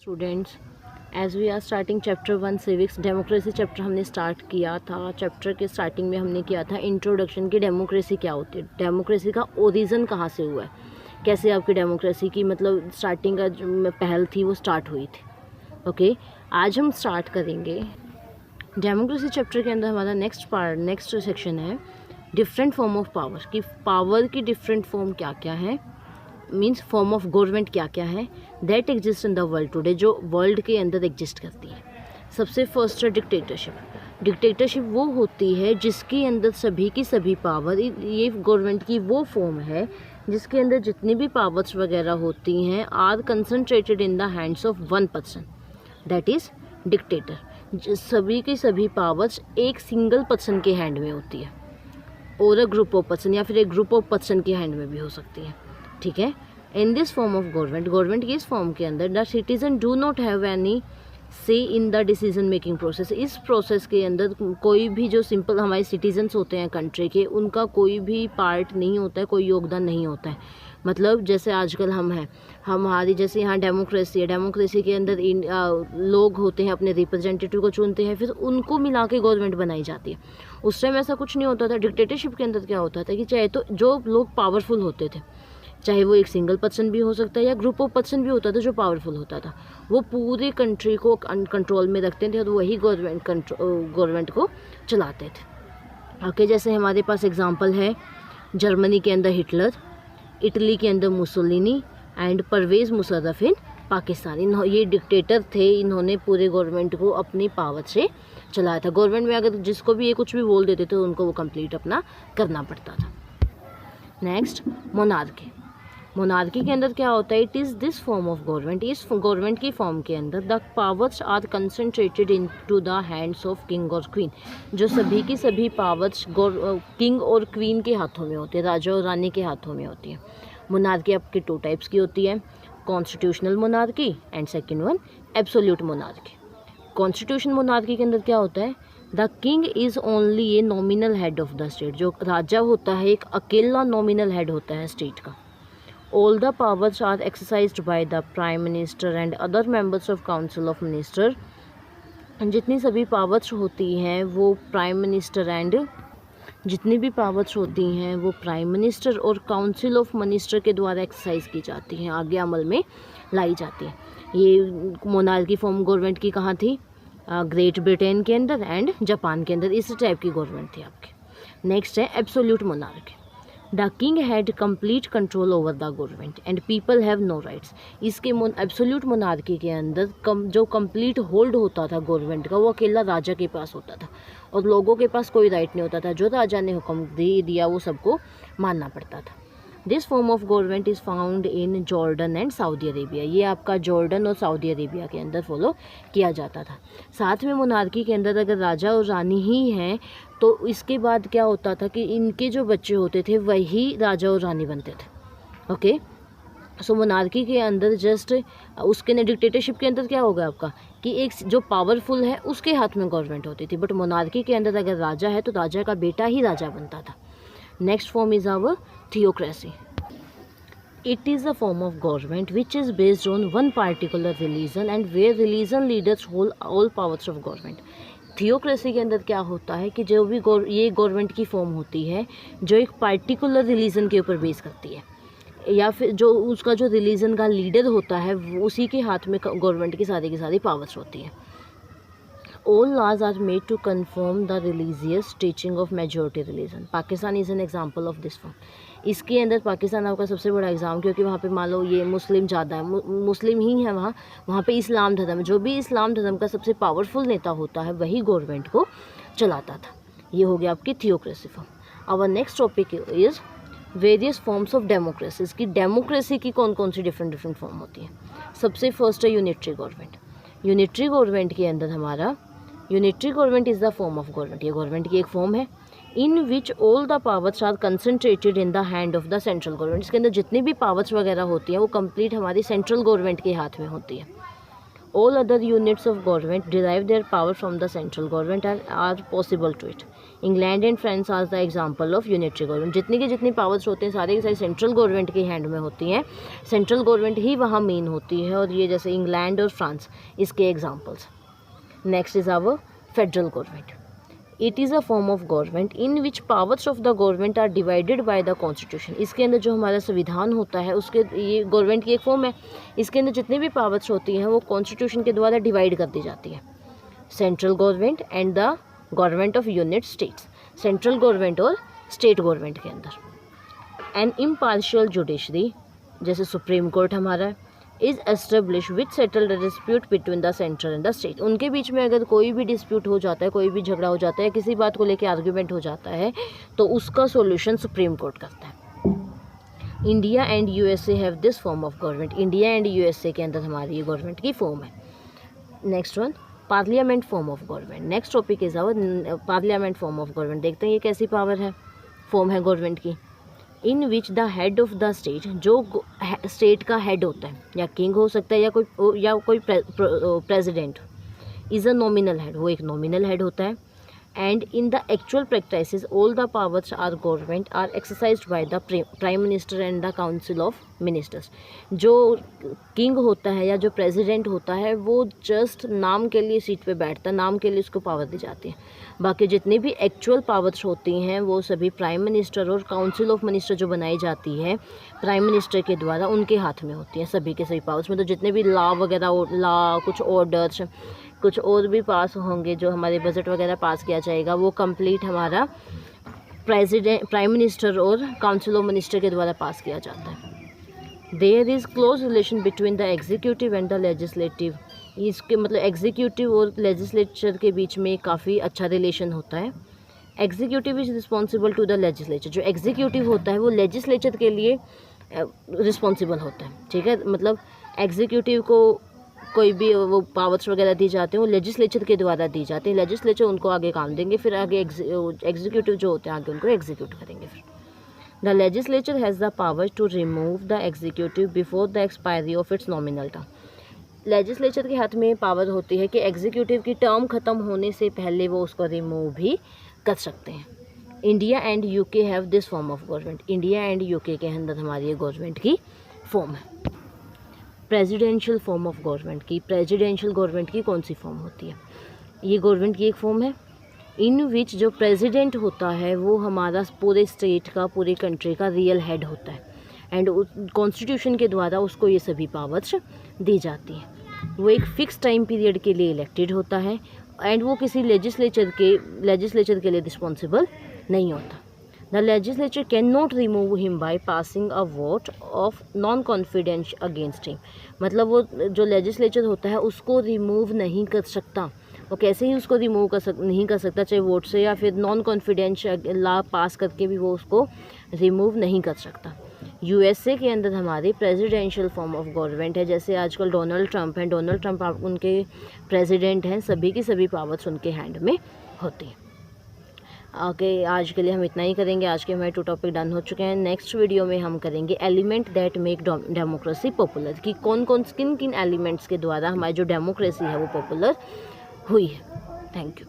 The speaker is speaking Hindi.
Students, as we are starting chapter 1 civics democracy chapter हमने स्टार्ट किया था। चैप्टर के स्टार्टिंग में हमने किया था इंट्रोडक्शन की डेमोक्रेसी क्या होती है, डेमोक्रेसी का ओरिजिन कहाँ से हुआ है, कैसे आपकी डेमोक्रेसी की मतलब स्टार्टिंग का जो पहल थी वो स्टार्ट हुई थी। ओके, आज हम स्टार्ट करेंगे डेमोक्रेसी चैप्टर के अंदर। हमारा नेक्स्ट सेक्शन है डिफरेंट फॉर्म ऑफ पावर, कि पावर की डिफरेंट फॉर्म क्या क्या है, मीन्स फॉर्म ऑफ गवर्नमेंट क्या क्या है that exist in the world today, जो वर्ल्ड के अंदर एग्जिस्ट करती है। सबसे फर्स्ट है डिक्टेटरशिप। डिक्टेटरशिप वो होती है जिसके अंदर सभी की सभी पावर, ये गवर्नमेंट की वो फॉर्म है जिसके अंदर जितनी भी पावर्स वगैरह होती हैं are concentrated in the hands of one person, that is dictator. सभी की सभी पावर्स एक सिंगल पर्सन के हैंड में होती है, और अ ग्रुप ऑफ पर्सन, या फिर एक ग्रुप ऑफ पर्सन के हैंड में भी हो सकती है। ठीक है, in this form of government की इस फॉर्म के अंदर the citizen do not have any say in the decision making process. इस प्रोसेस के अंदर कोई भी जो सिंपल हमारे सिटीजन्स होते हैं कंट्री के, उनका कोई भी पार्ट नहीं होता है, कोई योगदान नहीं होता है। मतलब जैसे आजकल हम हैं, हमारी जैसे यहाँ डेमोक्रेसी है, डेमोक्रेसी के अंदर लोग होते हैं, अपने रिप्रेजेंटेटिव को चुनते हैं, फिर उनको मिला के गवर्नमेंट बनाई जाती है। उस टाइम ऐसा कुछ नहीं होता था। डिक्टेटरशिप के अंदर क्या होता था कि चाहे तो जो लोग पावरफुल होते थे, चाहे वो एक सिंगल पर्सन भी हो सकता है या ग्रुप ऑफ पर्सन भी होता था जो पावरफुल होता था, वो पूरे कंट्री को कंट्रोल में रखते थे और वही गवर्नमेंट को चलाते थे। ओके, जैसे हमारे पास एग्जांपल है जर्मनी के अंदर हिटलर, इटली के अंदर मुसोलिनी एंड परवेज़ मुशर्रफ इन पाकिस्तान। ये डिक्टेटर थे, इन्होंने पूरे गवर्नमेंट को अपनी पावर से चलाया था। गवर्नमेंट में अगर जिसको भी ये कुछ भी बोल देते थे तो उनको वो कंप्लीट अपना करना पड़ता था। Next, monarchy. मोनार्की के अंदर क्या होता है, it is this form of government, इस गवर्नमेंट की फॉर्म के अंदर the powers are concentrated in to the hands of king और क्वीन। जो सभी की सभी पावर्स किंग और क्वीन के हाथों में होती है, राजा और रानी के हाथों में होती है। मोनार्की आपके 2 टाइप्स की होती है, constitutional monarchy and second one absolute monarchy. Constitution monarchy के अंदर क्या होता है, the king is only a nominal head of the state. जो राजा होता है एक अकेला नॉमिनल हेड होता है स्टेट का। All the powers are exercised by the prime minister and other members of council of minister. जितनी सभी पावर्स होती हैं वो प्राइम मिनिस्टर एंड जितनी भी पावर्स होती हैं वो प्राइम मिनिस्टर और काउंसिल ऑफ मिनिस्टर के द्वारा एक्सरसाइज की जाती हैं, आगे अमल में लाई जाती है। ये मोनार्की फॉर्म गवर्नमेंट की कहाँ थी, ग्रेट ब्रिटेन के अंदर एंड जापान के अंदर, इस टाइप की गवर्नमेंट थी आपकी। नेक्स्ट है absolute monarchy. The king had complete control over the government and people have no rights. इसके एब्सोल्यूट मोनार्की के अंदर जो कंप्लीट होल्ड होता था गवर्नमेंट का वो अकेला राजा के पास होता था और लोगों के पास कोई राइट नहीं होता था। जो राजा ने हुक्म दे दिया वो सबको मानना पड़ता था। This form of government is found in Jordan and Saudi Arabia. ये आपका जॉर्डन और सऊदी अरेबिया के अंदर फॉलो किया जाता था। साथ में मोनार्की के अंदर अगर राजा और रानी ही हैं तो इसके बाद क्या होता था कि इनके जो बच्चे होते थे वही राजा और रानी बनते थे। ओके, सो मोनार्की के अंदर जस्ट उसके डिक्टेटरशिप के अंदर क्या होगा आपका कि एक जो पावरफुल है उसके हाथ में गवर्नमेंट होती थी, बट मोनार्की के अंदर अगर राजा है तो राजा का बेटा ही राजा बनता था। Next form is our theocracy. It is a form of government which is based on one particular religion and where religion leaders hold all powers of government. Theocracy के अंदर क्या होता है कि जो भी ये गवर्नमेंट की फॉर्म होती है जो एक पार्टिकुलर रिलीजन के ऊपर बेस करती है, या फिर जो उसका जो रिलीजन का लीडर होता है उसी के हाथ में गवर्नमेंट की सारी पावर्स होती है। All laws are made to conform the religious teaching of majority religion. Pakistan is an example of this form. इसके अंदर पाकिस्तान आपका सबसे बड़ा एग्जाम, क्योंकि वहाँ पे मान लो ये मुस्लिम ज़्यादा है, मुस्लिम ही है वहाँ पे इस्लाम धर्म, जो भी इस्लाम धर्म का सबसे पावरफुल नेता होता है वही गवर्नमेंट को चलाता था। ये हो गया आपकी theocracy form. Our next topic is various forms of democracy. इसकी डेमोक्रेसी की कौन कौन सी डिफरेंट फॉर्म होती है। सबसे फर्स्ट है यूनिटरी गवर्नमेंट। यूनिटरी गवर्नमेंट के अंदर हमारा unitary government is the form of government, ये गवर्नमेंट की एक फॉर्म है in which all the powers are concentrated in the hand of the central government. इसके अंदर जितनी भी पावर्स वगैरह होती हैं वो कंप्लीट हमारी सेंट्रल गवर्नमेंट के हाथ में होती है। All other units of government derive their power from the central government and are possible to it. England and France are the example of unitary government. जितनी की जितनी पावर्स होते हैं सारे के सारे सेंट्रल गवर्नमेंट के हैंड में होती हैं, सेंट्रल गवर्नमेंट ही वहाँ मेन होती है, और ये जैसे इंग्लैंड और फ्रांस इसके examples. Next is our federal government. It is a form of government in which powers of the government are divided by the constitution. इसके अंदर जो हमारा संविधान होता है उसके, ये गवर्नमेंट की एक फॉर्म है, इसके अंदर जितनी भी पावर्स होती हैं वो कॉन्स्टिट्यूशन के द्वारा डिवाइड कर दी जाती है। Central government and the government of unit states, central government और स्टेट गवर्नमेंट के अंदर। एन इम्पार्शियल जुडिशरी, जैसे सुप्रीम कोर्ट हमारा है, is establish which settle the dispute between the central and the state. उनके बीच में अगर कोई भी डिस्प्यूट हो जाता है, कोई भी झगड़ा हो जाता है, किसी बात को लेकर आर्ग्यूमेंट हो जाता है, तो उसका सॉल्यूशन सुप्रीम कोर्ट करता है। India and USA have this form of government. India and USA के अंदर हमारी ये गवर्नमेंट की फॉर्म है। Next one, parliament form of government. Next topic is our parliament form of government. देखते हैं ये कैसी पावर है, फॉर्म है गवर्नमेंट की। In which the head of the state, जो स्टेट का हेड होता है, या किंग हो सकता है या कोई president, is a nominal head, वो एक नॉमिनल हेड होता है। And in the actual practice all the powers are government are exercised by the prime minister and the council of ministers. जो किंग होता है या जो प्रेसिडेंट होता है वो जस्ट नाम के लिए सीट पे बैठता है, नाम के लिए उसको पावर दी जाती है। बाकी जितनी भी एक्चुअल पावर्स होती हैं वो सभी प्राइम मिनिस्टर और काउंसिल ऑफ मिनिस्टर जो बनाई जाती है प्राइम मिनिस्टर के द्वारा, उनके हाथ में होती हैं सभी के सभी पावर्स में। तो जितने भी लॉ वगैरह, लॉ कुछ ऑर्डर्स, कुछ और भी पास होंगे, जो हमारे बजट वगैरह पास किया जाएगा, वो कंप्लीट हमारा प्राइम मिनिस्टर और काउंसिल ऑफ मिनिस्टर के द्वारा पास किया जाता है। There is close relation between the executive and the legislative. इसके मतलब एग्जीक्यूटिव और लेजिस्लेचर के बीच में काफ़ी अच्छा रिलेशन होता है। Executive is responsible to the legislature. जो एग्जीक्यूटिव होता है वो लेजिस्लेचर के लिए रिस्पॉन्सिबल होता है, ठीक है। मतलब एग्जीक्यूटिव को कोई भी वो पावर्स वगैरह दी जाते हैं वो लेजिस्लेचर के द्वारा दी जाती हैं। लेजिस्लेचर उनको आगे काम देंगे, फिर आगे एग्जीक्यूटिव जो होते हैं आगे उनको एग्जीक्यूट करेंगे। फिर the legislature has the power to remove the executive before the expiry of its nominal term. Legislature के हाथ में पावर होती है कि एग्जीक्यूटिव की टर्म ख़त्म होने से पहले वो उसको रिमूव भी कर सकते हैं। India and UK have this form of government. India and UK के अंदर हमारी ये गवर्नमेंट की फॉर्म है। प्रेसिडेंशियल फॉर्म ऑफ गवर्नमेंट की, प्रेसिडेंशियल गवर्नमेंट की कौन सी फॉर्म होती है? ये गवर्नमेंट की एक फॉर्म है इन विच जो प्रेसिडेंट होता है वो हमारा पूरे स्टेट का, पूरे कंट्री का रियल हेड होता है एंड कॉन्स्टिट्यूशन के द्वारा उसको ये सभी पावर्स दी जाती हैं। वो एक फ़िक्स टाइम पीरियड के लिए इलेक्टेड होता है एंड वो किसी लेजिस्लेचर के लिए रिस्पॉन्सिबल नहीं होता। The legislature can not remove him by passing a vote of non confidence against him. मतलब वो जो लेजिस्लेचर होता है उसको रिमूव नहीं कर सकता। वो कैसे ही उसको रिमूव नहीं कर सकता, चाहे वोट से या फिर नॉन कॉन्फिडेंस लॉ पास करके भी वो उसको रिमूव नहीं कर सकता। यूएसए के अंदर हमारी प्रेसिडेंशियल फॉर्म ऑफ गवर्नमेंट है। जैसे आजकल डोनाल्ड ट्रंप हैं, डोनाल्ड ट्रंप उनके प्रेसिडेंट हैं, सभी की सभी पावर्स उनके हैंड में होती हैं। ओके, आज के लिए हम इतना ही करेंगे। आज के हमारे 2 टॉपिक डन हो चुके हैं। नेक्स्ट वीडियो में हम करेंगे element that make democracy popular, कि किन किन एलिमेंट्स के द्वारा हमारी जो डेमोक्रेसी है वो पॉपुलर हुई है। Thank you.